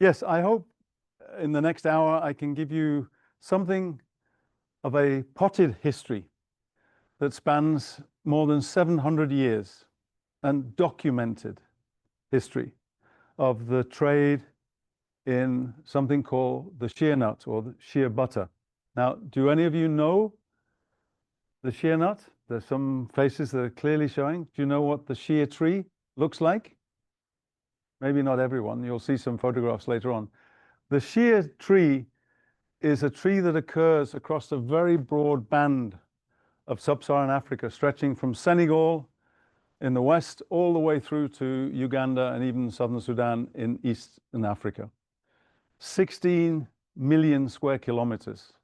Yes, I hope in the next hour I can give you something of a potted history that spans more than 700 years and documented history of the trade in something called the shea nut or the shea butter. Now, do any of you know the shea nut? There's some faces that are clearly showing. Do you know what the shea tree looks like? Maybe not everyone. You'll see some photographs later on. The shea tree is a tree that occurs across a very broad band of sub-Saharan Africa, stretching from Senegal in the west all the way through to Uganda and even southern Sudan in eastern Africa. 16 million square kilometers.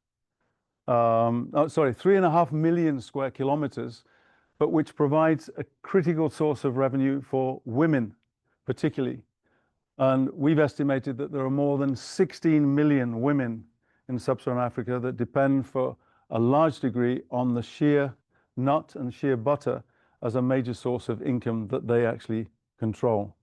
3.5 million square kilometers, but which provides a critical source of revenue for women, particularly. And we've estimated that there are more than 16 million women in sub-Saharan Africa that depend for a large degree on the shea nut and shea butter as a major source of income that they actually control.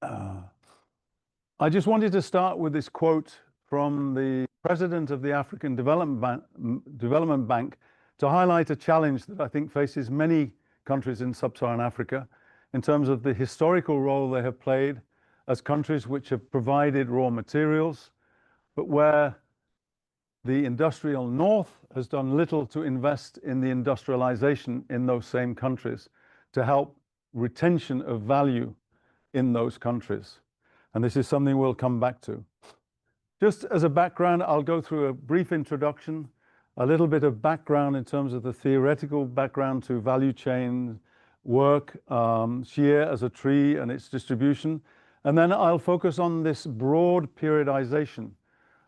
I just wanted to start with this quote from the president of the African Development Bank to highlight a challenge that I think faces many countries in sub-Saharan Africa in terms of the historical role they have played as countries which have provided raw materials, but where the industrial north has done little to invest in the industrialization in those same countries to help retention of value in those countries. And this is something we'll come back to. Just as a background, I'll go through a brief introduction, a little bit of background in terms of the theoretical background to value chain work, shea as a tree and its distribution. And then I'll focus on this broad periodization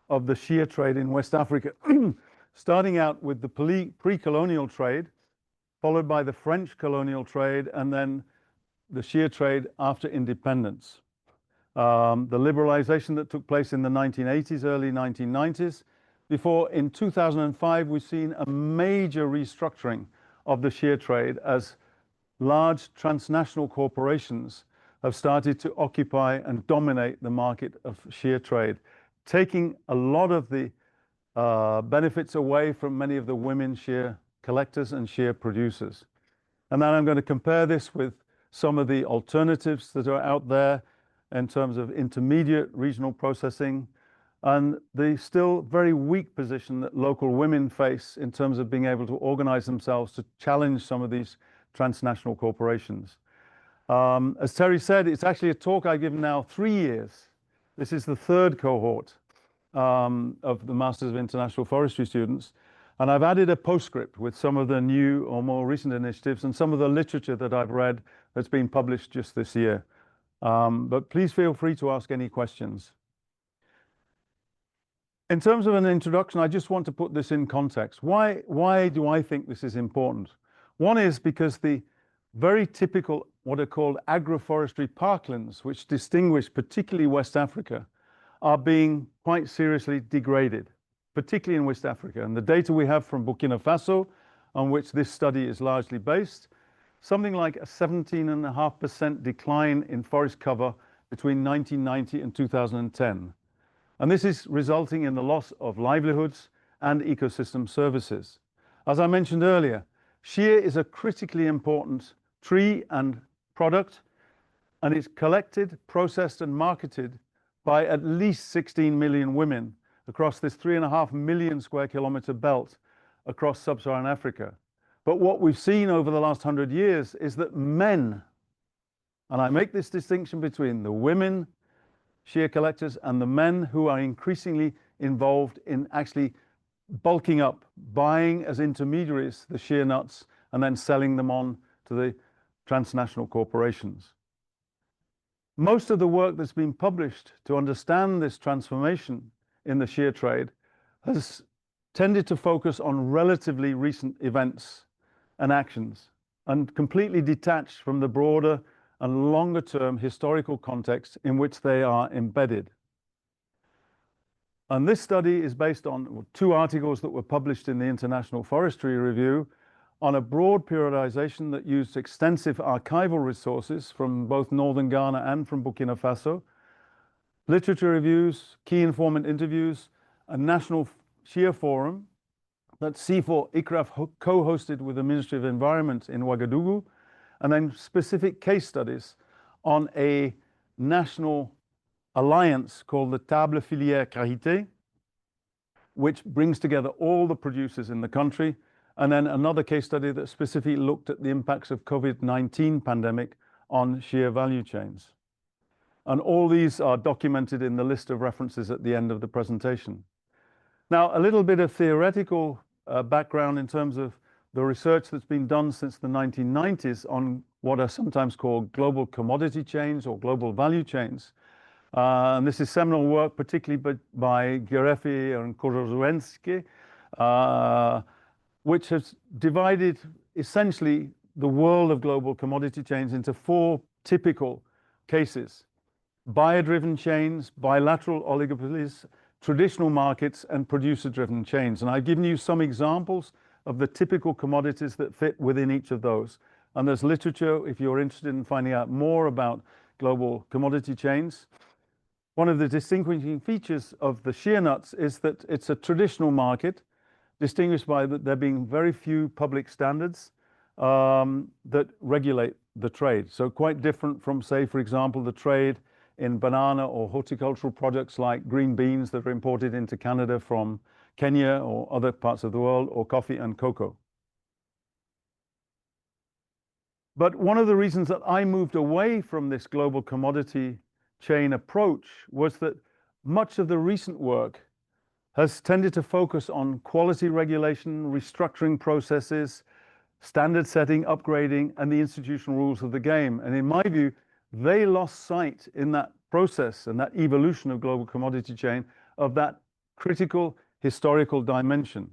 of the shea trade in West Africa, starting out with the pre-colonial trade, followed by the French colonial trade, and then the shea trade after independence. The liberalization that took place in the 1980s, early 1990s, before in 2005 we've seen a major restructuring of the shea trade as large transnational corporations have started to occupy and dominate the market of shea trade, taking a lot of the benefits away from many of the women shea collectors and shea producers. And then I'm going to compare this with some of the alternatives that are out there in terms of intermediate regional processing and the still very weak position that local women face in terms of being able to organize themselves to challenge some of these transnational corporations. As Terry said, it's actually a talk I've given now 3 years. This is the third cohort of the Masters of International Forestry students. And I've added a postscript with some of the new or more recent initiatives and some of the literature that I've read that's been published just this year. But please feel free to ask any questions. In terms of an introduction, I just want to put this in context. Why do I think this is important? One is because the very typical, what are called agroforestry parklands, which distinguish particularly West Africa, are being quite seriously degraded, particularly in West Africa. And the data we have from Burkina Faso, on which this study is largely based, something like a 17.5% decline in forest cover between 1990 and 2010. And this is resulting in the loss of livelihoods and ecosystem services. As I mentioned earlier, shea is a critically important tree and product, and it's collected, processed, and marketed by at least 16 million women across this 3.5 million square kilometer belt across sub-Saharan Africa. But what we've seen over the last 100 years is that men, and I make this distinction between the women shea collectors and the men who are increasingly involved in actually bulking up, buying as intermediaries the shea nuts and then selling them on to the transnational corporations. Most of the work that's been published to understand this transformation in the shea trade has tended to focus on relatively recent events and actions and completely detached from the broader and longer term historical context in which they are embedded. And this study is based on 2 articles that were published in the International Forestry Review on a broad periodization that used extensive archival resources from both northern Ghana and from Burkina Faso, literature reviews, key informant interviews, a national Shea forum that CIFOR ICRAF co-hosted with the Ministry of Environment in Ouagadougou, and then specific case studies on a national alliance called the Table Filière Carité, which brings together all the producers in the country, and then another case study that specifically looked at the impacts of COVID-19 pandemic on Shea value chains. And all these are documented in the list of references at the end of the presentation. Now, a little bit of theoretical background in terms of the research that's been done since the 1990s on what are sometimes called global commodity chains or global value chains. And this is seminal work, particularly by Gerefi and Kozłowski, which has divided essentially the world of global commodity chains into four typical cases: buyer-driven chains, bilateral oligopolies, traditional markets, and producer-driven chains. And I've given you some examples of the typical commodities that fit within each of those. And there's literature if you're interested in finding out more about global commodity chains. One of the distinguishing features of the shea nuts is that it's a traditional market, distinguished by there being very few public standards that regulate the trade. So quite different from, say, for example, the trade in banana or horticultural products like green beans that are imported into Canada from Kenya or other parts of the world, or coffee and cocoa. But one of the reasons that I moved away from this global commodity chain approach was that much of the recent work has tended to focus on quality regulation, restructuring processes, standard setting, upgrading, and the institutional rules of the game. And in my view, they lost sight in that process and that evolution of global commodity chain of that critical historical dimension.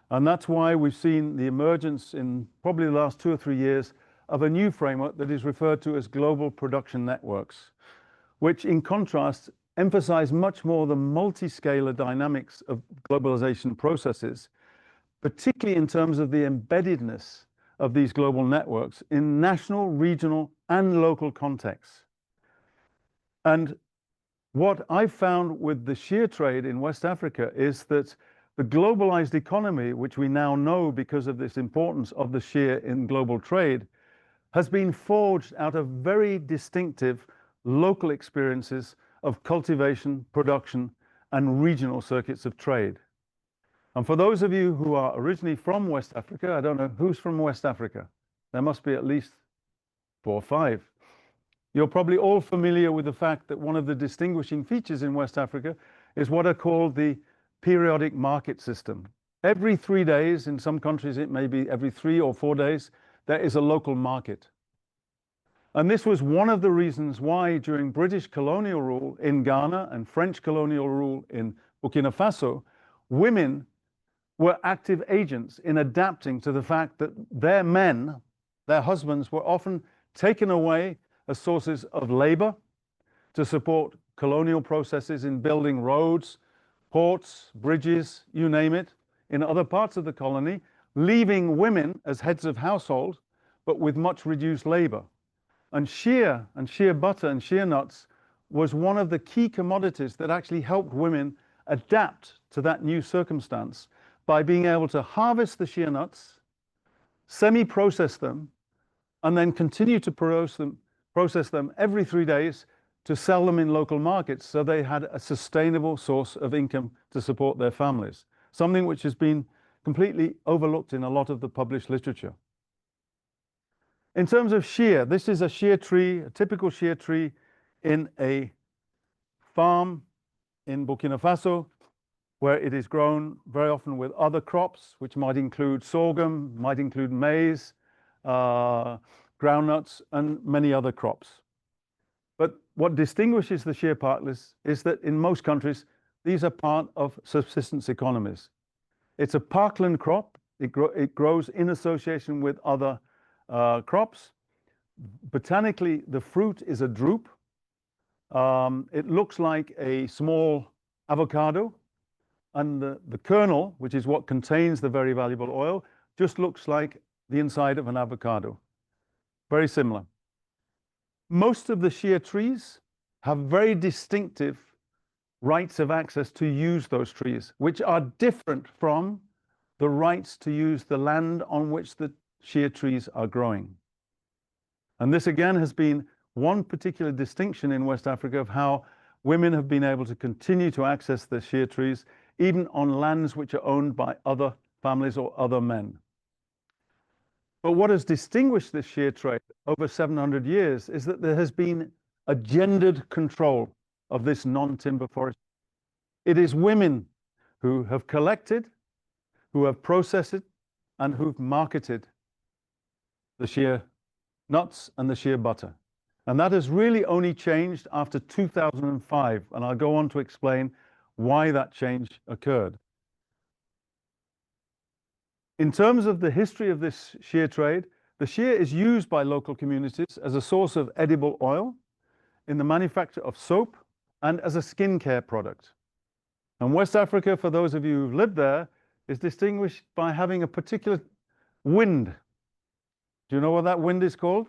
And that's why we've seen the emergence in probably the last 2 or 3 years of a new framework that is referred to as global production networks, which in contrast emphasize much more the multi-scalar dynamics of globalization processes, particularly in terms of the embeddedness of these global networks in national, regional, and local contexts. And what I've found with the shea trade in West Africa is that the globalized economy, which we now know because of this importance of the shea in global trade, has been forged out of very distinctive local experiences of cultivation, production, and regional circuits of trade. And for those of you who are originally from West Africa, I don't know who's from West Africa. There must be at least 4 or 5. You're probably all familiar with the fact that one of the distinguishing features in West Africa is what are called the periodic market system. Every 3 days, in some countries it may be every 3 or 4 days, there is a local market. And this was one of the reasons why during British colonial rule in Ghana and French colonial rule in Burkina Faso, women were active agents in adapting to the fact that their men, their husbands, were often taken away as sources of labor to support colonial processes in building roads, ports, bridges, you name it, in other parts of the colony, leaving women as heads of household, but with much reduced labor. And shea butter and shea nuts was one of the key commodities that actually helped women adapt to that new circumstance by being able to harvest the shea nuts, semi-process them, and then continue to process them every 3 days to sell them in local markets, so they had a sustainable source of income to support their families, something which has been completely overlooked in a lot of the published literature. In terms of shea, this is a shea tree, a typical shea tree in a farm in Burkina Faso, where it is grown very often with other crops, which might include sorghum, might include maize, groundnuts, and many other crops. But what distinguishes the shea partlets is that in most countries, these are part of subsistence economies. It's a parkland crop. It grows in association with other crops. Botanically, the fruit is a drupe. It looks like a small avocado, and the kernel, which is what contains the very valuable oil, just looks like the inside of an avocado. Very similar. Most of the shea trees have very distinctive rights of access to use those trees, which are different from the rights to use the land on which the shea trees are growing. And this again has been one particular distinction in West Africa of how women have been able to continue to access the shea trees, even on lands which are owned by other families or other men. But what has distinguished this shea trade over 700 years is that there has been a gendered control of this non-timber forest. It is women who have collected, who have processed it, and who've marketed the shea nuts and the shea butter. And that has really only changed after 2005. And I'll go on to explain why that change occurred. In terms of the history of this shea trade, the shea is used by local communities as a source of edible oil, in the manufacture of soap, and as a skincare product. And West Africa, for those of you who've lived there, is distinguished by having a particular wind. Do you know what that wind is called?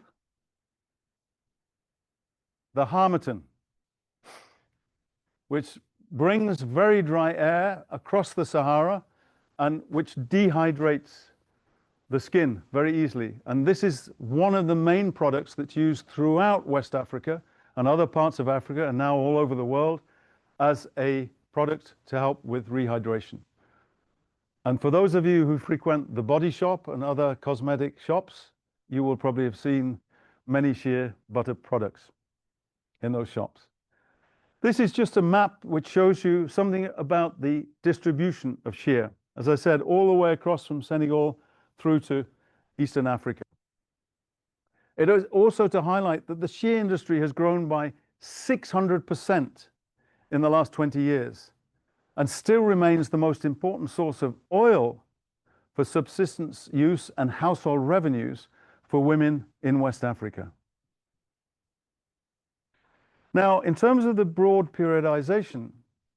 The harmattan, which brings very dry air across the Sahara and which dehydrates the skin very easily. And this is one of the main products that's used throughout West Africa and other parts of Africa, and now all over the world, as a product to help with rehydration. And for those of you who frequent the Body Shop and other cosmetic shops, you will probably have seen many shea butter products in those shops. This is just a map which shows you something about the distribution of shea. As I said, all the way across from Senegal through to Eastern Africa. It is also to highlight that the shea industry has grown by 600% in the last 20 years and still remains the most important source of oil for subsistence use and household revenues for women in West Africa. Now, in terms of the broad periodization,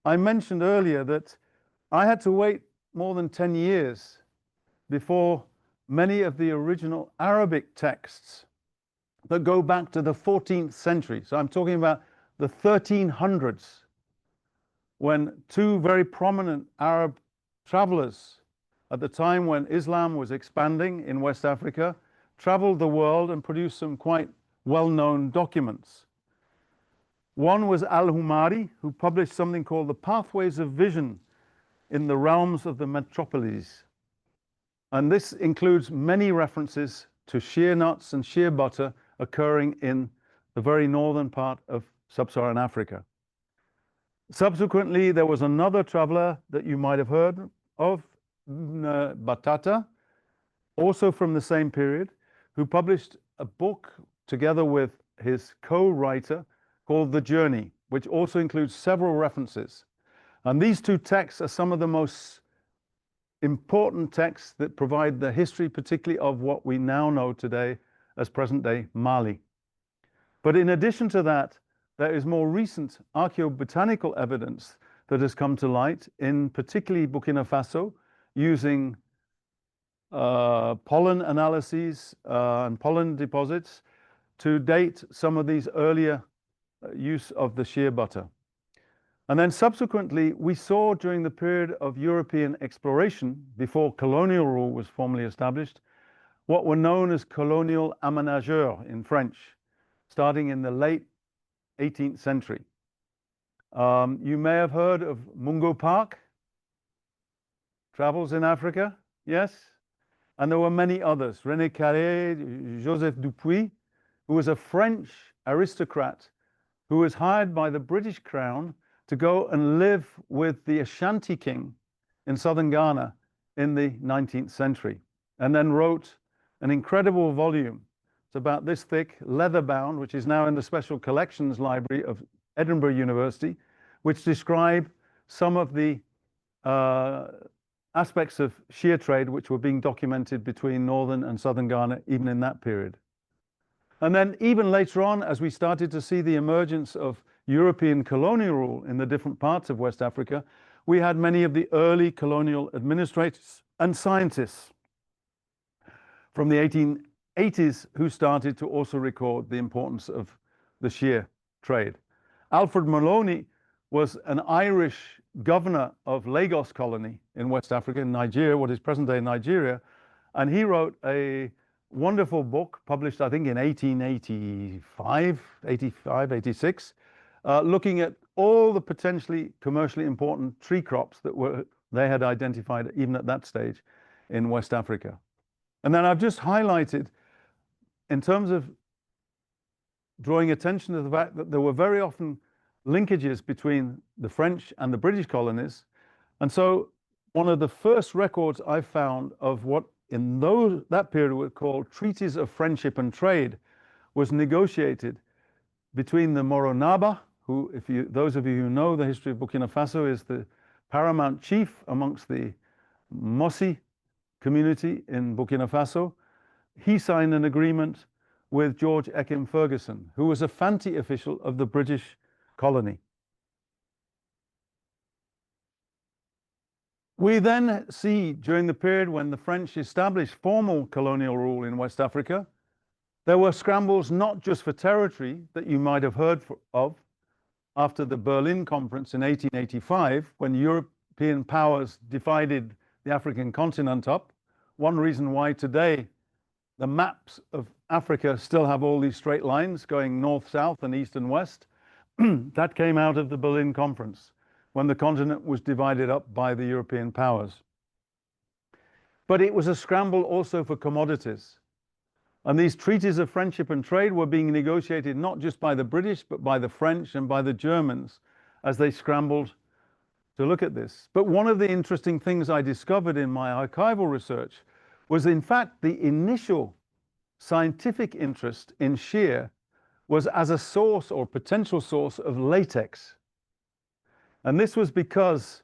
I mentioned earlier that I had to wait more than 10 years before many of the original Arabic texts that go back to the 14th century. So I'm talking about the 1300s, when two very prominent Arab travelers at the time when Islam was expanding in West Africa traveled the world and produced some quite well-known documents. One was Al-Humari, who published something called The Pathways of Vision in the Realms of the Metropolis. And this includes many references to shea nuts and shea butter occurring in the very northern part of sub-Saharan Africa. Subsequently, there was another traveler that you might have heard of, Batata, also from the same period, who published a book together with his co-writer called The Journey, which also includes several references. And these two texts are some of the most important texts that provide the history, particularly of what we now know today as present-day Mali. But in addition to that, there is more recent archaeobotanical evidence that has come to light in particularly Burkina Faso, using pollen analyses and pollen deposits to date some of these earlier use of the shea butter. And then subsequently, we saw during the period of European exploration, before colonial rule was formally established, what were known as colonial aménageurs in French, starting in the late 18th century. You may have heard of Mungo Park, travels in Africa, yes? And there were many others, René Carré, Joseph Dupuy, who was a French aristocrat who was hired by the British Crown to go and live with the Ashanti king in southern Ghana in the 19th century, and then wrote an incredible volume. It's about this thick, leather-bound, which is now in the Special Collections Library of Edinburgh University, which describe some of the aspects of shea trade which were being documented between northern and southern Ghana, even in that period. And then even later on, as we started to see the emergence of European colonial rule in the different parts of West Africa, we had many of the early colonial administrators and scientists from the 1880s who started to also record the importance of the shea trade. Alfred Maloney was an Irish governor of Lagos colony in West Africa, in Nigeria, what is present-day Nigeria. And he wrote a wonderful book published, I think, in 1885, 86, looking at all the potentially commercially important tree crops that they had identified even at that stage in West Africa. And then I've just highlighted, in terms of drawing attention to the fact that there were very often linkages between the French and the British colonies. And so one of the first records I found of what in that period were called treaties of friendship and trade was negotiated between the Moronaba, who, those of you who know the history of Burkina Faso, is the paramount chief amongst the Mossi community in Burkina Faso. He signed an agreement with George Ekim Ferguson, who was a Fanti official of the British colony. We then see, during the period when the French established formal colonial rule in West Africa, there were scrambles not just for territory that you might have heard of after the Berlin Conference in 1885, when European powers divided the African continent up. One reason why today the maps of Africa still have all these straight lines going north, south, and east and west, that came out of the Berlin Conference, when the continent was divided up by the European powers. But it was a scramble also for commodities. And these treaties of friendship and trade were being negotiated not just by the British, but by the French and by the Germans as they scrambled to look at this. But one of the interesting things I discovered in my archival research was, in fact, the initial scientific interest in Shea was as a source or potential source of latex. And this was because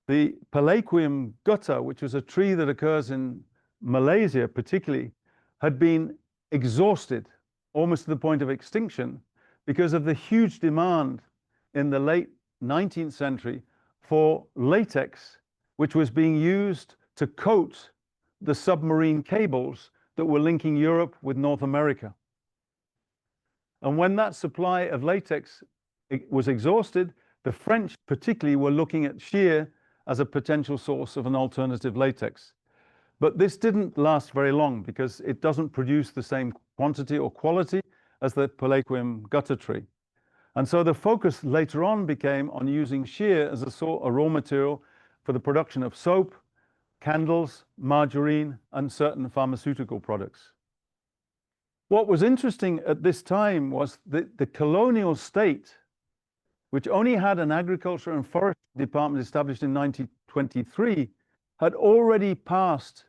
the Palaequium gutta, which was a tree that occurs in Malaysia particularly, had been exhausted almost to the point of extinction because of the huge demand in the late 19th century for latex, which was being used to coat the submarine cables that were linking Europe with North America. And when that supply of latex was exhausted, the French particularly were looking at Shea as a potential source of an alternative latex. But this didn't last very long because it doesn't produce the same quantity or quality as the Palaequium gutta tree. And so the focus later on became on using Shea as a raw material for the production of soap, candles, margarine, and certain pharmaceutical products. What was interesting at this time was that the colonial state, which only had an agriculture and forestry department established in 1923, had already passed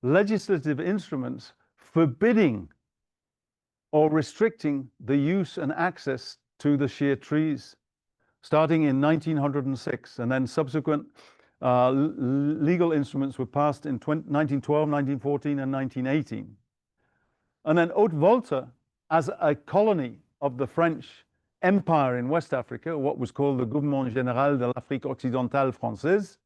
legislative instruments forbidding or restricting the use and access to the Shea trees, starting in 1906, and then subsequent legal instruments were passed in 1912, 1914, and 1918. And then Haute-Volta, as a colony of the French Empire in West Africa, what was called the Gouvernement Général de l'Afrique Occidentale Française,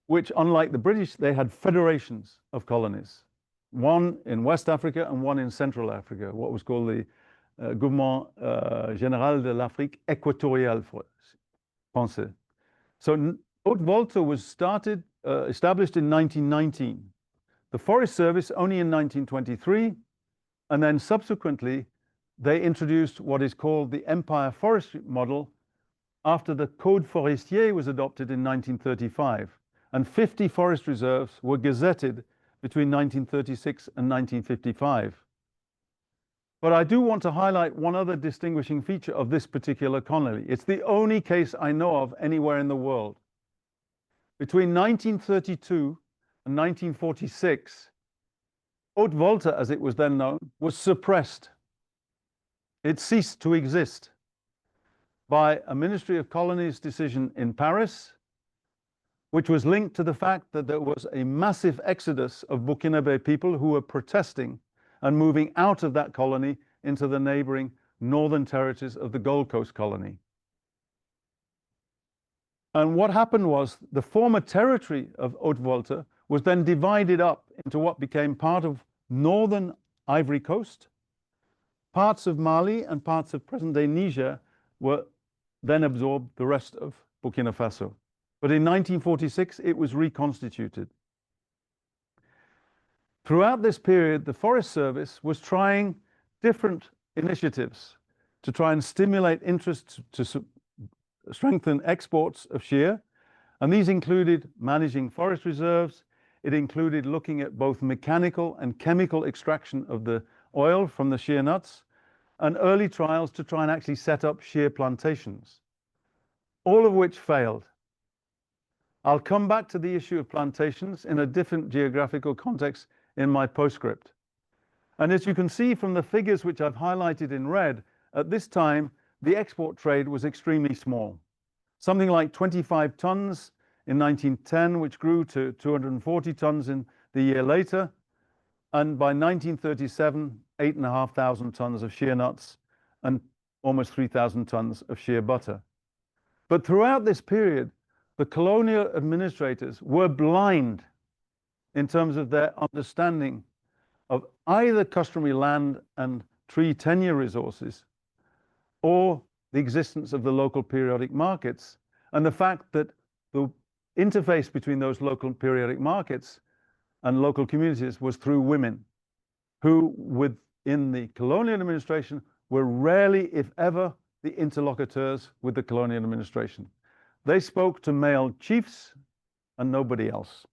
which, unlike the British, they had federations of colonies, one in West Africa and one in Central Africa, what was called the Gouvernement Général de l'Afrique Équatoriale Française. So Haute-Volta was established in 1919. The Forest Service only in 1923, and then subsequently they introduced what is called the Empire Forestry model after the Code Forestier was adopted in 1935, and 50 forest reserves were gazetted between 1936 and 1955. But I do want to highlight one other distinguishing feature of this particular colony. It's the only case I know of anywhere in the world. Between 1932 and 1946, Haute-Volta, as it was then known, was suppressed. It ceased to exist by a Ministry of Colonies decision in Paris, which was linked to the fact that there was a massive exodus of Burkinabe people who were protesting and moving out of that colony into the neighboring northern territories of the Gold Coast colony. And what happened was the former territory of Haute-Volta was then divided up into what became part of northern Ivory Coast. Parts of Mali and parts of present-day Niger were then absorbed the rest of Burkina Faso. But in 1946, it was reconstituted. Throughout this period, the Forest Service was trying different initiatives to try and stimulate interest to strengthen exports of shea. And these included managing forest reserves. It included looking at both mechanical and chemical extraction of the oil from the shea nuts, and early trials to try and actually set up shea plantations, all of which failed. I'll come back to the issue of plantations in a different geographical context in my postscript. And as you can see from the figures which I've highlighted in red, at this time, the export trade was extremely small. Something like 25 tons in 1910, which grew to 240 tons in the year later. And by 1937, 8,500 tons of shea nuts and almost 3,000 tons of shea butter. But throughout this period, the colonial administrators were blind in terms of their understanding of either customary land and tree tenure resources or the existence of the local periodic markets, and the fact that the interface between those local periodic markets and local communities was through women, who within the colonial administration were rarely, if ever, the interlocutors with the colonial administration. They spoke to male chiefs and nobody else.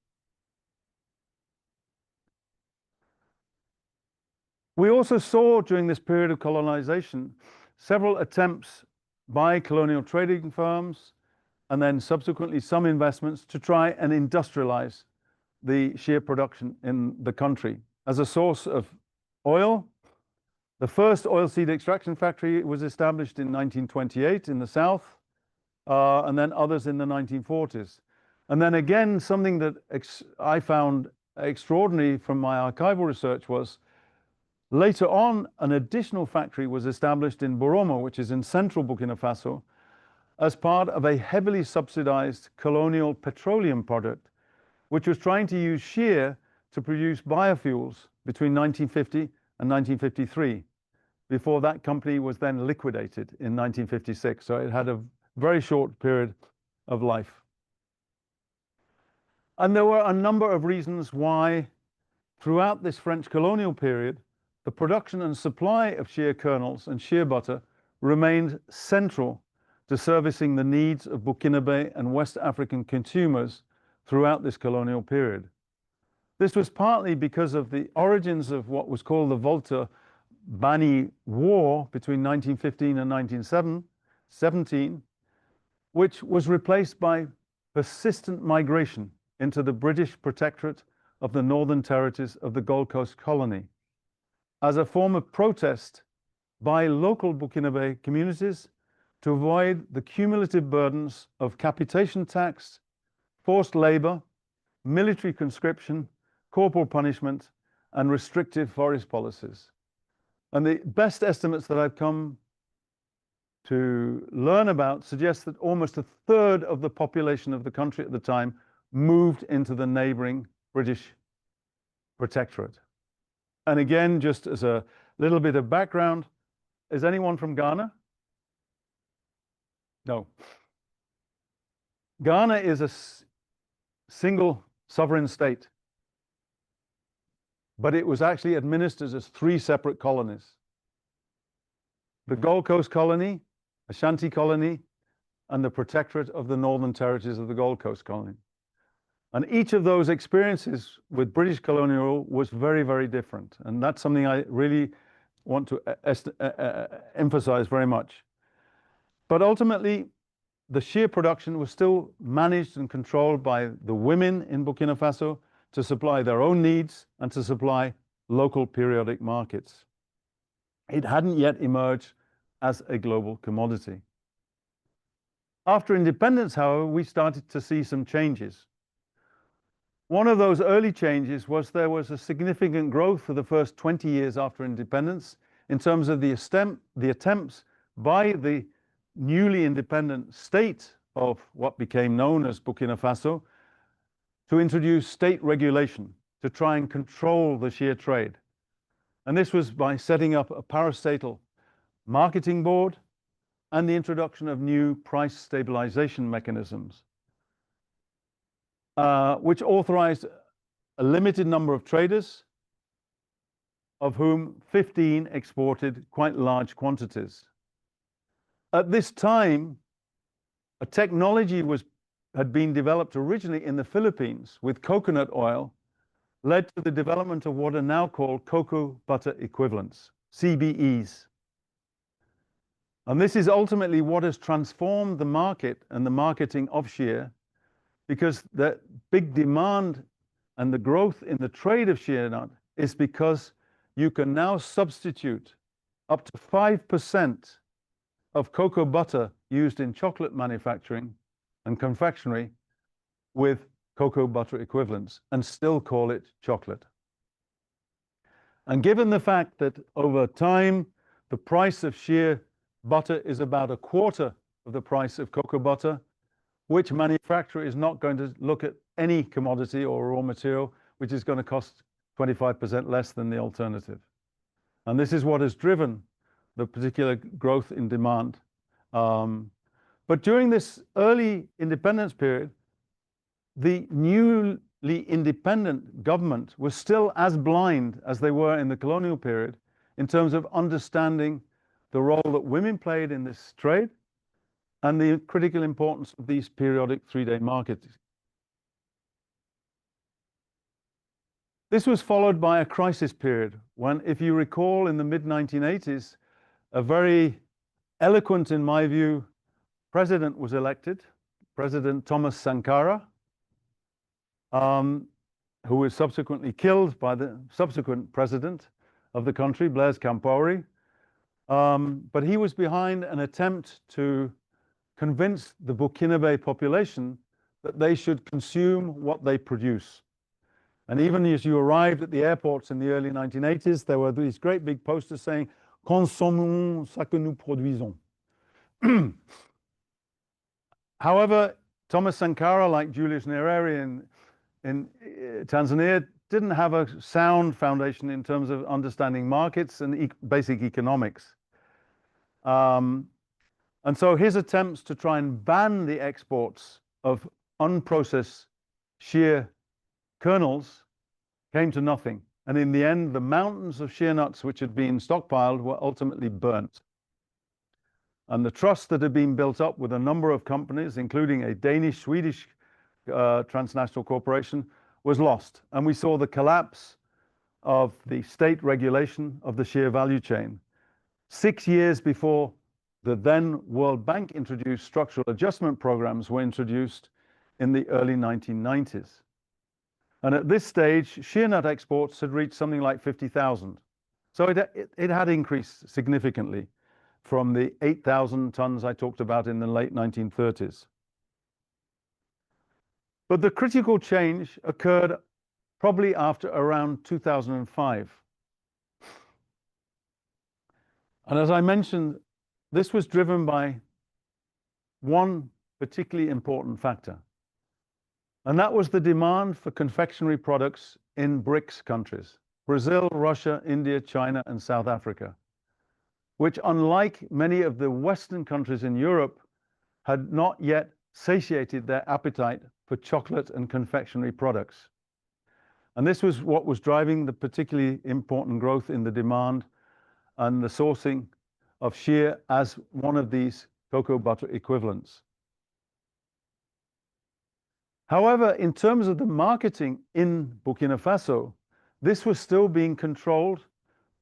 We also saw during this period of colonization several attempts by colonial trading firms and then subsequently some investments to try and industrialize the shea production in the country as a source of oil. The first oilseed extraction factory was established in 1928 in the south, and then others in the 1940s. And then again, something that I found extraordinary from my archival research was later on, an additional factory was established in Boromo, which is in central Burkina Faso, as part of a heavily subsidized colonial petroleum project, which was trying to use shea to produce biofuels between 1950 and 1953, before that company was then liquidated in 1956. So it had a very short period of life. And there were a number of reasons why, throughout this French colonial period, the production and supply of shea kernels and shea butter remained central to servicing the needs of Burkinabe and West African consumers throughout this colonial period. This was partly because of the origins of what was called the Volta-Bani War between 1915 and 1917, which was replaced by persistent migration into the British protectorate of the Northern Territories of the Gold Coast colony, as a form of protest by local Burkinabe communities to avoid the cumulative burdens of capitation tax, forced labor, military conscription, corporal punishment, and restrictive forest policies. And the best estimates that I've come to learn about suggest that almost a third of the population of the country at the time moved into the neighboring British protectorate. And again, just as a little bit of background, is anyone from Ghana? No. Ghana is a single sovereign state, but it was actually administered as 3 separate colonies: the Gold Coast colony, Ashanti colony, and the protectorate of the Northern Territories of the Gold Coast colony. And each of those experiences with British colonial rule was very, very different. And that's something I really want to emphasize very much. But ultimately, the shea production was still managed and controlled by the women in Burkina Faso to supply their own needs and to supply local periodic markets. It hadn't yet emerged as a global commodity. After independence, however, we started to see some changes. One of those early changes was there was a significant growth for the first 20 years after independence in terms of the attempts by the newly independent state of what became known as Burkina Faso to introduce state regulation to try and control the shea trade. And this was by setting up a parastatal marketing board, and the introduction of new price stabilization mechanisms, which authorized a limited number of traders, of whom 15 exported quite large quantities. At this time, a technology had been developed originally in the Philippines with coconut oil, led to the development of what are now called cocoa butter equivalents, CBEs. And this is ultimately what has transformed the market and the marketing of shea, because the big demand and the growth in the trade of shea nut is because you can now substitute up to 5% of cocoa butter used in chocolate manufacturing and confectionery with cocoa butter equivalents and still call it chocolate. And given the fact that over time, the price of shea butter is about a quarter of the price of cocoa butter, which manufacturer is not going to look at any commodity or raw material which is going to cost 25% less than the alternative. And this is what has driven the particular growth in demand. But during this early independence period, the newly independent government was still as blind as they were in the colonial period in terms of understanding the role that women played in this trade and the critical importance of these periodic three-day markets. This was followed by a crisis period when, if you recall, in the mid-1980s, a very eloquent, in my view, president was elected, President Thomas Sankara, who was subsequently killed by the subsequent president of the country, Blaise Compaoré. But he was behind an attempt to convince the Burkinabe population that they should consume what they produce. And even as you arrived at the airports in the early 1980s, there were these great big posters saying, "Consommons ce que nous produisons." However, Thomas Sankara, like Julius Nyerere in Tanzania, didn't have a sound foundation in terms of understanding markets and basic economics. And so his attempts to try and ban the exports of unprocessed shea kernels came to nothing. And in the end, the mountains of shea nuts which had been stockpiled were ultimately burnt. And the trust that had been built up with a number of companies, including a Danish-Swedish transnational corporation, was lost. And we saw the collapse of the state regulation of the shea value chain. 6 years before the then World Bank introduced structural adjustment programs were introduced in the early 1990s. And at this stage, shea nut exports had reached something like 50,000. So it had increased significantly from the 8,000 tons I talked about in the late 1930s. But the critical change occurred probably after around 2005. And as I mentioned, this was driven by one particularly important factor. And that was the demand for confectionery products in BRICS countries, Brazil, Russia, India, China, and South Africa, which, unlike many of the Western countries in Europe, had not yet satiated their appetite for chocolate and confectionery products. And this was what was driving the particularly important growth in the demand and the sourcing of shea as one of these cocoa butter equivalents. However, in terms of the marketing in Burkina Faso, this was still being controlled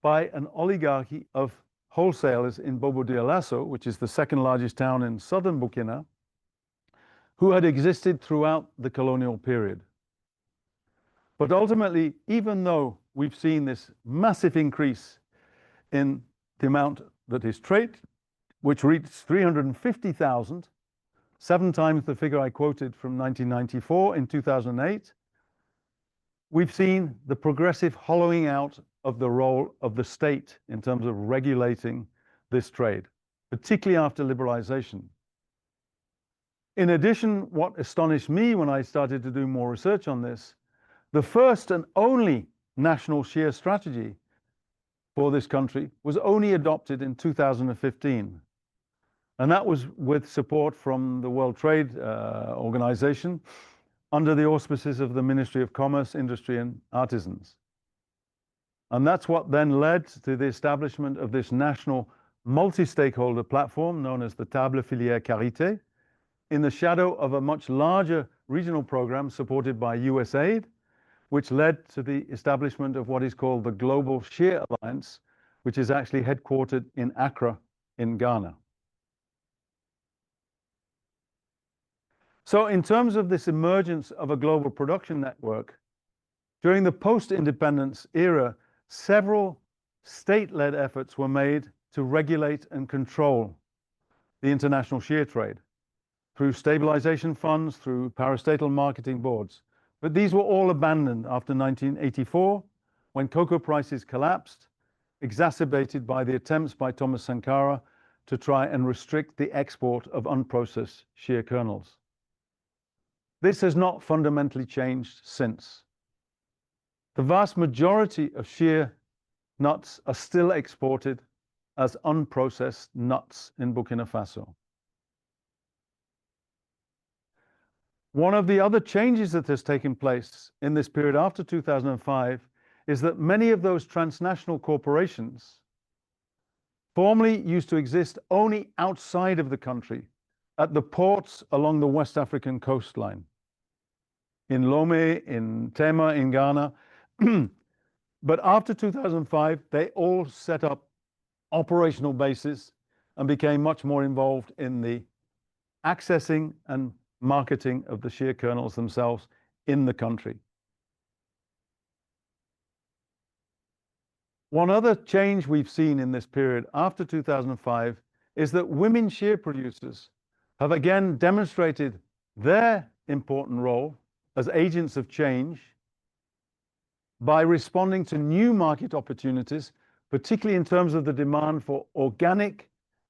by an oligarchy of wholesalers in Bobo Dioulasso, which is the second largest town in southern Burkina, who had existed throughout the colonial period. But ultimately, even though we've seen this massive increase in the amount that is traded, which reached 350,000, 7 times the figure I quoted from 1994 in 2008, we've seen the progressive hollowing out of the role of the state in terms of regulating this trade, particularly after liberalization. In addition, what astonished me when I started to do more research on this, the first and only national shea strategy for this country was only adopted in 2015. And that was with support from the World Trade Organization under the auspices of the Ministry of Commerce, Industry and Artisans. And that's what then led to the establishment of this national multi-stakeholder platform known as the Table Filière Carité, in the shadow of a much larger regional program supported by USAID, which led to the establishment of what is called the Global Shea Alliance, which is actually headquartered in Accra in Ghana. So in terms of this emergence of a global production network, during the post-independence era, several state-led efforts were made to regulate and control the international shea trade through stabilization funds, through parastatal marketing boards. But these were all abandoned after 1984, when cocoa prices collapsed, exacerbated by the attempts by Thomas Sankara to try and restrict the export of unprocessed shea kernels. This has not fundamentally changed since. The vast majority of shea nuts are still exported as unprocessed nuts in Burkina Faso. One of the other changes that has taken place in this period after 2005 is that many of those transnational corporations formerly used to exist only outside of the country at the ports along the West African coastline, in Lomé, in Tema, in Ghana. But after 2005, they all set up operational bases and became much more involved in the accessing and marketing of the shea kernels themselves in the country. One other change we've seen in this period after 2005 is that women shea producers have again demonstrated their important role as agents of change by responding to new market opportunities, particularly in terms of the demand for organic,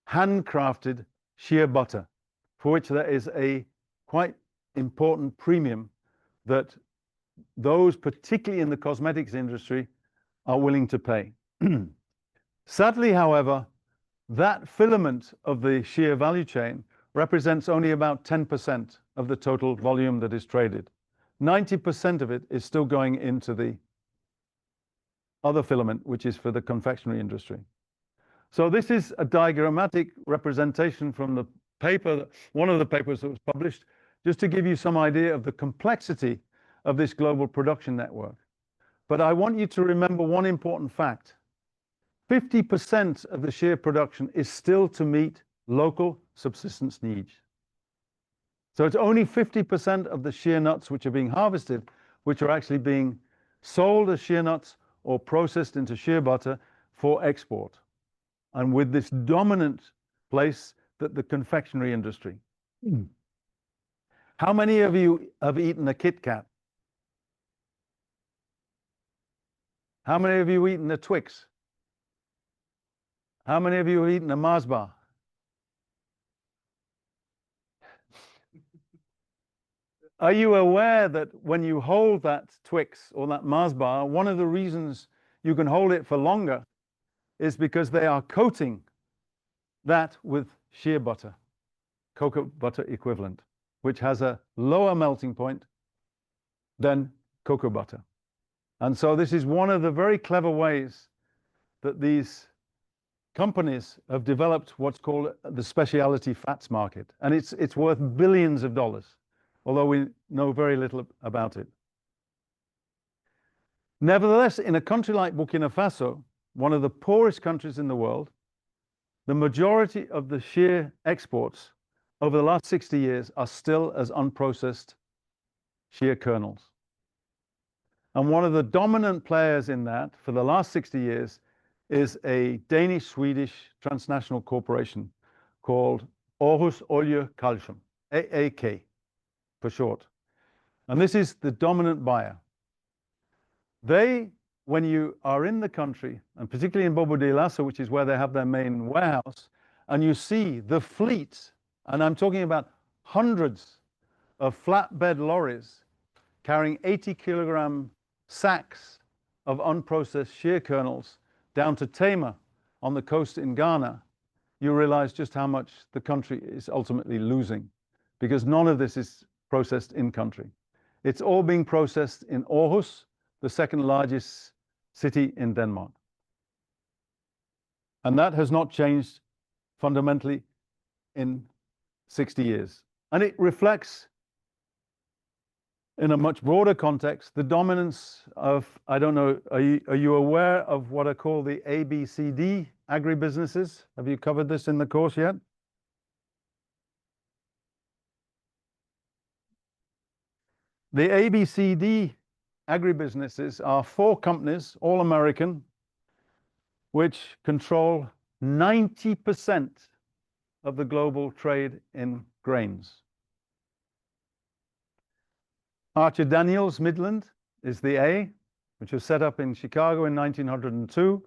handcrafted shea butter, for which there is a quite important premium that those, particularly in the cosmetics industry, are willing to pay. Sadly, however, that filament of the shea value chain represents only about 10% of the total volume that is traded. 90% of it is still going into the other filament, which is for the confectionery industry. So this is a diagrammatic representation from the paper, one of the papers that was published, just to give you some idea of the complexity of this global production network. But I want you to remember one important fact. 50% of the shea production is still to meet local subsistence needs. So it's only 50% of the shea nuts which are being harvested, which are actually being sold as shea nuts or processed into shea butter for export. And with this dominant place that the confectionery industry. How many of you have eaten a Kit Kat? How many of you have eaten a Twix? How many of you have eaten a Mars bar? Are you aware that when you hold that Twix or that Mars bar, one of the reasons you can hold it for longer is because they are coating that with shea butter, cocoa butter equivalent, which has a lower melting point than cocoa butter. And so this is one of the very clever ways that these companies have developed what's called the specialty fats market. And it's worth billions of dollars, although we know very little about it. Nevertheless, in a country like Burkina Faso, one of the poorest countries in the world, the majority of the shea exports over the last 60 years are still as unprocessed shea kernels. And one of the dominant players in that for the last 60 years is a Danish-Swedish transnational corporation called Aarhus Olie Calcium, AAK for short. And this is the dominant buyer. They, when you are in the country, and particularly in Bobo Dioulasso, which is where they have their main warehouse, and you see the fleet, and I'm talking about hundreds of flatbed lorries carrying 80-kilogram sacks of unprocessed shea kernels down to Tema on the coast in Ghana, you realize just how much the country is ultimately losing, because none of this is processed in country. It's all being processed in Aarhus, the second largest city in Denmark. And that has not changed fundamentally in 60 years. And it reflects, in a much broader context, the dominance of, I don't know, are you aware of what are called the ABCD agribusinesses? Have you covered this in the course yet? The ABCD agribusinesses are 4 companies, all American, which control 90% of the global trade in grains. Archer Daniels Midland is the A, which was set up in Chicago in 1902.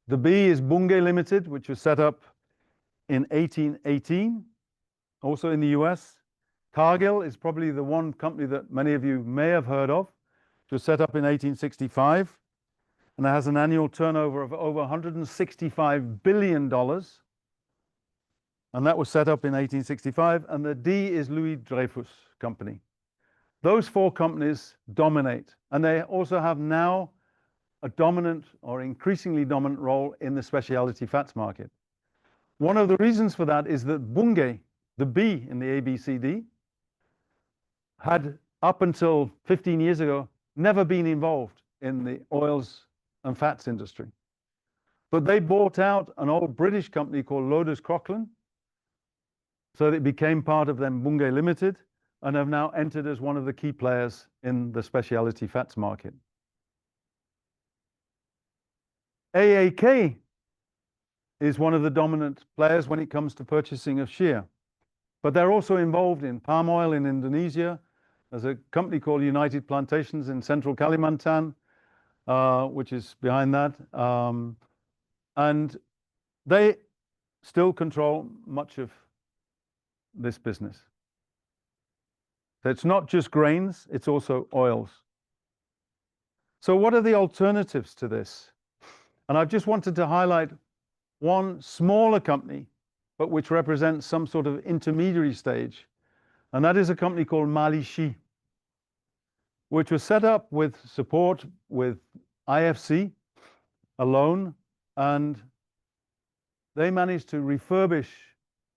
The B is Bunge Limited, which was set up in 1818, also in the US. Cargill is probably the one company that many of you may have heard of, which was set up in 1865, and it has an annual turnover of over $165 billion. And that was set up in 1865. And the D is Louis Dreyfus Company. Those 4 companies dominate, and they also have now a dominant or increasingly dominant role in the specialty fats market. One of the reasons for that is that Bunge, the B in the ABCD, had up until 15 years ago never been involved in the oils and fats industry. But they bought out an old British company called Lotus Crocklin, so that it became part of them Bunge Limited, and have now entered as one of the key players in the specialty fats market. AAK is one of the dominant players when it comes to purchasing of shea, but they're also involved in palm oil in Indonesia. There's a company called United Plantations in central Kalimantan, which is behind that. And they still control much of this business. So it's not just grains, it's also oils. So what are the alternatives to this? And I've just wanted to highlight one smaller company, but which represents some sort of intermediary stage. And that is a company called Shea, which was set up with support with IFC alone. And they managed to refurbish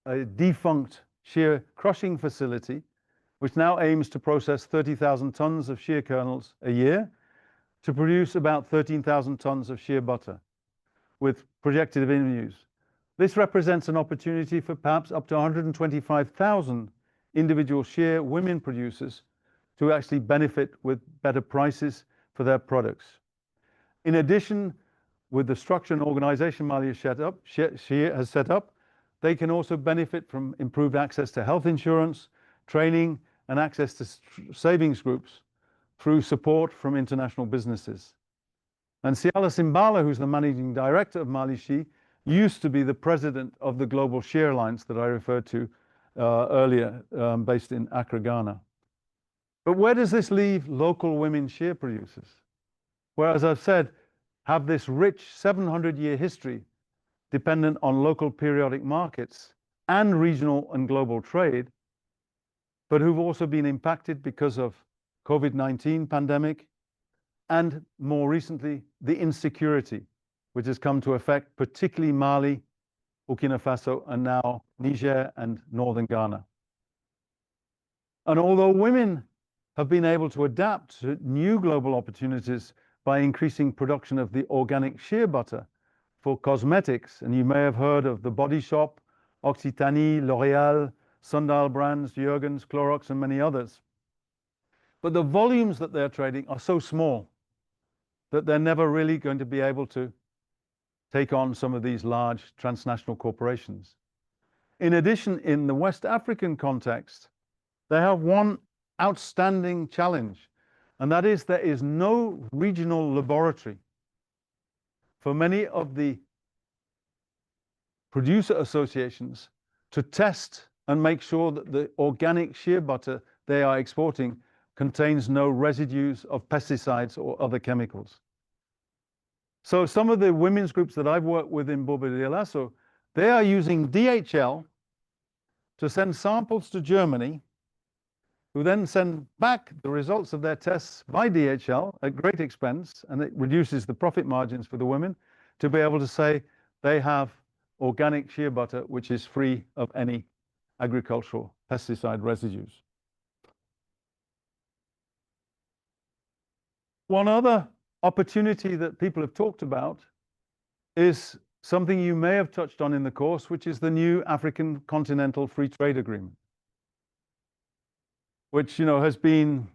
a defunct shea crushing facility, which now aims to process 30,000 tons of shea kernels a year to produce about 13,000 tons of shea butter with projected revenues. This represents an opportunity for perhaps up to 125,000 individual shea women producers to actually benefit with better prices for their products. In addition, with the structure and organization Shea has set up, they can also benefit from improved access to health insurance, training, and access to savings groups through support from international businesses. And Siala Simbala, who's the managing director of Shea, used to be the president of the Global Shea Alliance that I referred to earlier, based in Accra, Ghana. But where does this leave local women shea producers? Where, as I've said, have this rich 700-year history dependent on local periodic markets and regional and global trade, but who've also been impacted because of COVID-19 pandemic, and more recently, the insecurity, which has come to affect particularly Mali, Burkina Faso, and now Niger and northern Ghana. And although women have been able to adapt to new global opportunities by increasing production of the organic shea butter for cosmetics, and you may have heard of the Body Shop, Occitanie, L'Oreal, Sundial brands, Jergens, Clorox, and many others. But the volumes that they're trading are so small that they're never really going to be able to take on some of these large transnational corporations. In addition, in the West African context, they have one outstanding challenge, and that is there is no regional laboratory for many of the producer associations to test and make sure that the organic shea butter they are exporting contains no residues of pesticides or other chemicals. So some of the women's groups that I've worked with in Bobadilla, They are using DHL to send samples to Germany, who then send back the results of their tests by DHL at great expense, and it reduces the profit margins for the women to be able to say they have organic shea butter, which is free of any agricultural pesticide residues. One other opportunity that people have talked about is something you may have touched on in the course, which is the new African Continental Free Trade Agreement, which, has been,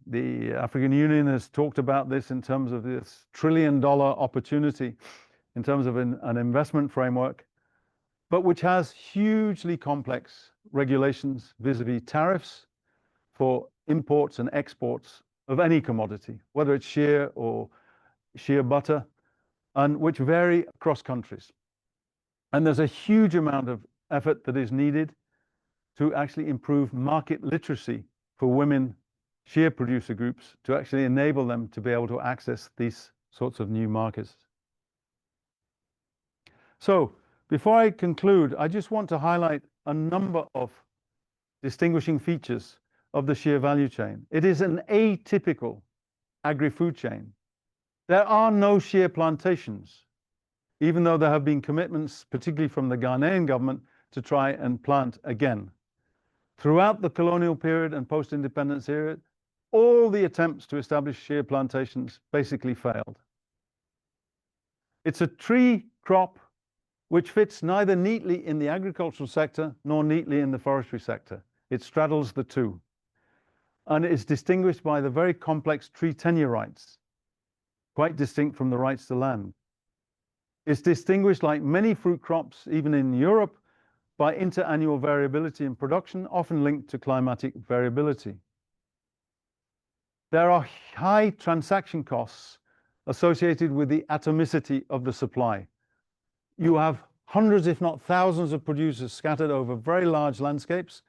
the African Union has talked about this in terms of this $1 trillion opportunity in terms of an investment framework, but which has hugely complex regulations vis-a-vis tariffs for imports and exports of any commodity, whether it's shea or shea butter, and which vary across countries. And there's a huge amount of effort that is needed to actually improve market literacy for women shea producer groups, to actually enable them to be able to access these sorts of new markets. So before I conclude, I just want to highlight a number of distinguishing features of the shea value chain. It is an atypical agri-food chain. There are no shea plantations, even though there have been commitments, particularly from the Ghanaian government, to try and plant again. Throughout the colonial period and post-independence era, all the attempts to establish shea plantations basically failed. It's a tree crop which fits neither neatly in the agricultural sector nor neatly in the forestry sector. It straddles the two. And it is distinguished by the very complex tree tenure rights, quite distinct from the rights to land. It's distinguished, like many fruit crops, even in Europe, by interannual variability in production, often linked to climatic variability. There are high transaction costs associated with the atomicity of the supply. You have hundreds, if not thousands, of producers scattered over very large landscapes,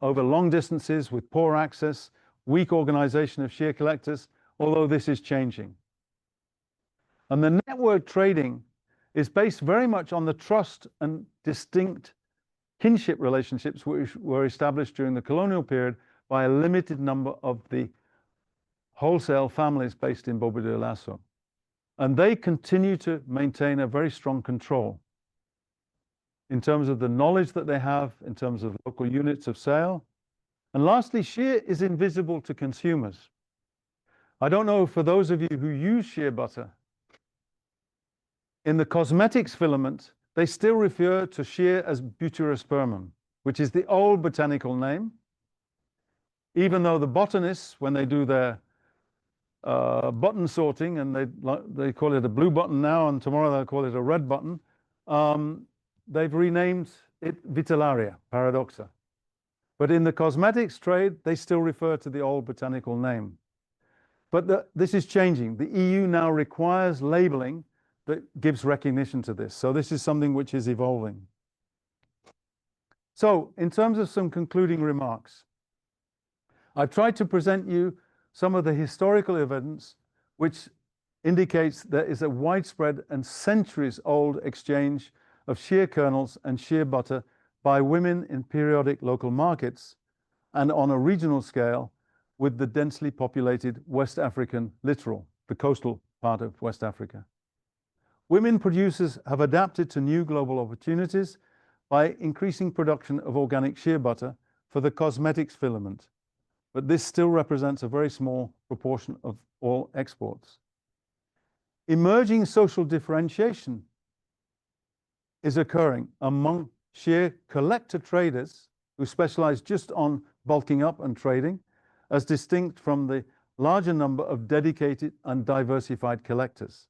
over long distances, with poor access, weak organization of shea collectors, although this is changing. And the network trading is based very much on the trust and distinct kinship relationships which were established during the colonial period by a limited number of the wholesale families based in Bobo Dioulasso. And they continue to maintain a very strong control in terms of the knowledge that they have, in terms of local units of sale. And lastly, shea is invisible to consumers. I don't know, for those of you who use shea butter, in the cosmetics filament, they still refer to shea as butyrospermum, which is the old botanical name, even though the botanists, when they do their button sorting, and they call it a blue button now, and tomorrow they'll call it a red button, they've renamed it Vitellaria paradoxa. But in the cosmetics trade, they still refer to the old botanical name. But this is changing. The EU now requires labeling that gives recognition to this. So this is something which is evolving. So in terms of some concluding remarks, I've tried to present you some of the historical evidence which indicates there is a widespread and centuries-old exchange of shea kernels and shea butter by women in periodic local markets and on a regional scale with the densely populated West African littoral, the coastal part of West Africa. Women producers have adapted to new global opportunities by increasing production of organic shea butter for the cosmetics filament, but this still represents a very small proportion of all exports. Emerging social differentiation is occurring among shea collector traders who specialize just on bulking up and trading, as distinct from the larger number of dedicated and diversified collectors.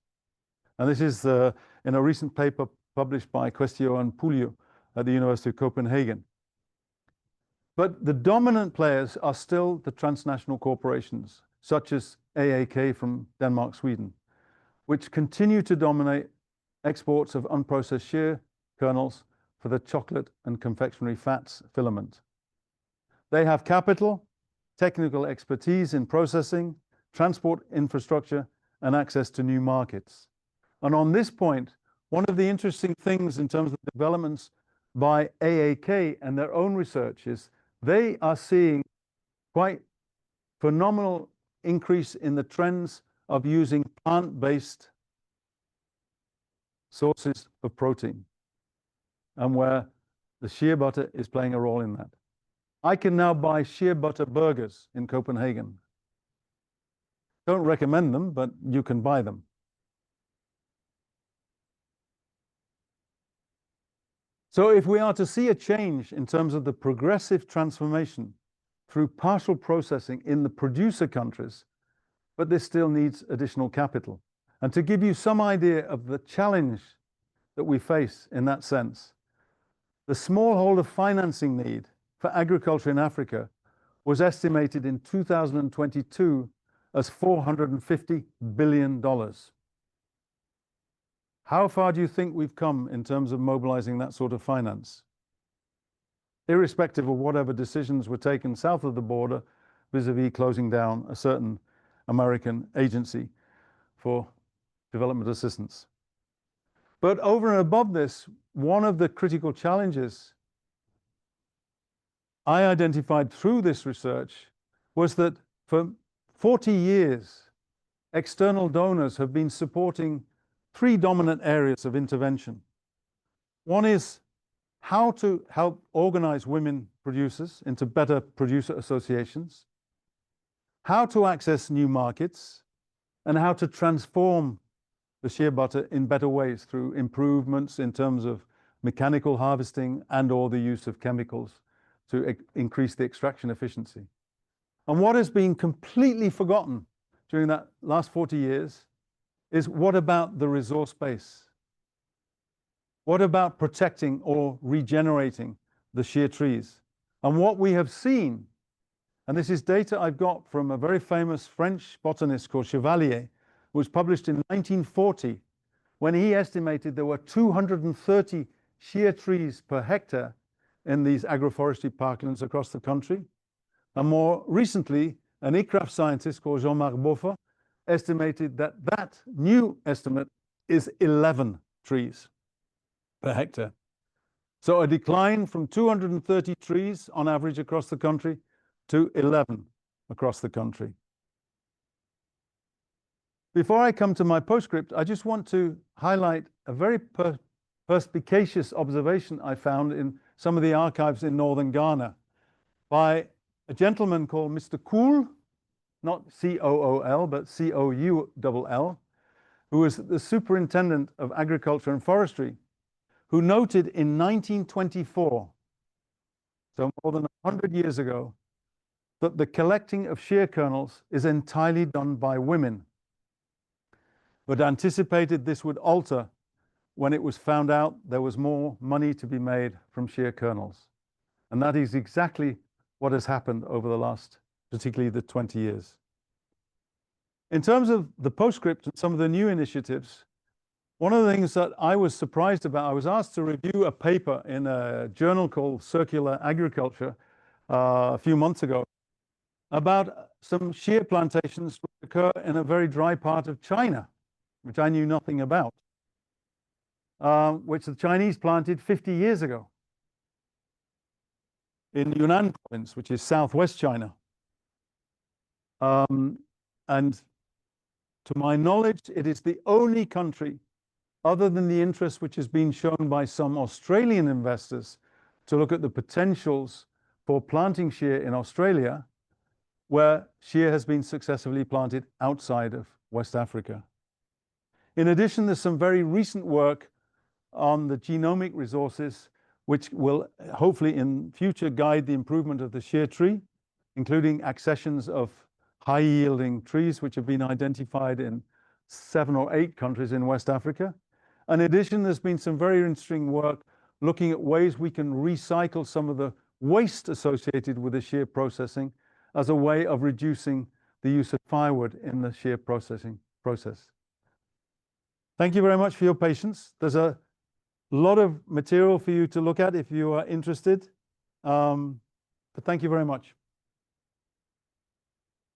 And this is in a recent paper published by Questio and Puglio at the University of Copenhagen. But the dominant players are still the transnational corporations, such as AAK from Denmark, Sweden, which continue to dominate exports of unprocessed shea kernels for the chocolate and confectionery fats filament. They have capital, technical expertise in processing, transport infrastructure, and access to new markets. And on this point, one of the interesting things in terms of developments by AAK and their own research is they are seeing quite phenomenal increase in the trends of using plant-based sources of protein, and where the shea butter is playing a role in that. I can now buy shea butter burgers in Copenhagen. Don't recommend them, but you can buy them. So if we are to see a change in terms of the progressive transformation through partial processing in the producer countries, but this still needs additional capital. And to give you some idea of the challenge that we face in that sense, the smallholder financing need for agriculture in Africa was estimated in 2022 as $450 billion. How far do you think we've come in terms of mobilizing that sort of finance? Irrespective of whatever decisions were taken south of the border vis-a-vis closing down a certain American agency for development assistance. But over and above this, one of the critical challenges I identified through this research was that for 40 years, external donors have been supporting three dominant areas of intervention. One is how to help organize women producers into better producer associations, how to access new markets, and how to transform the shea butter in better ways through improvements in terms of mechanical harvesting and or the use of chemicals to increase the extraction efficiency. And what has been completely forgotten during that last 40 years is what about the resource base? What about protecting or regenerating the shea trees? And what we have seen, and this is data I've got from a very famous French botanist called Chevalier, was published in 1940, when he estimated there were 230 shea trees per hectare in these agroforestry parklands across the country. And more recently, an ICRAF scientist called Jean-Marc Beaufort estimated that that new estimate is 11 trees per hectare. So a decline from 230 trees on average across the country to 11 across the country. Before I come to my postscript, I just want to highlight a very perspicacious observation I found in some of the archives in northern Ghana by a gentleman called Mr. Cool, not C-O-O-L, but C-O-U-L-L, who was the superintendent of agriculture and forestry, who noted in 1924, so more than 100 years ago, that the collecting of shea kernels is entirely done by women, but anticipated this would alter when it was found out there was more money to be made from shea kernels. And that is exactly what has happened over the last, particularly the 20 years. In terms of the postscript and some of the new initiatives, one of the things that I was surprised about, I was asked to review a paper in a journal called Circular Agriculture a few months ago about some shea plantations which occur in a very dry part of China, which I knew nothing about, which the Chinese planted 50 years ago in Yunnan province, which is southwest China. And to my knowledge, it is the only country, other than the interest which has been shown by some Australian investors to look at the potentials for planting shea in Australia, where shea has been successfully planted outside of West Africa. In addition, there's some very recent work on the genomic resources, which will hopefully in future guide the improvement of the shea tree, including accessions of high-yielding trees, which have been identified in 7 or 8 countries in West Africa. In addition, there's been some very interesting work looking at ways we can recycle some of the waste associated with the shea processing as a way of reducing the use of firewood in the shea processing process. Thank you very much for your patience. There's a lot of material for you to look at if you are interested, but thank you very much.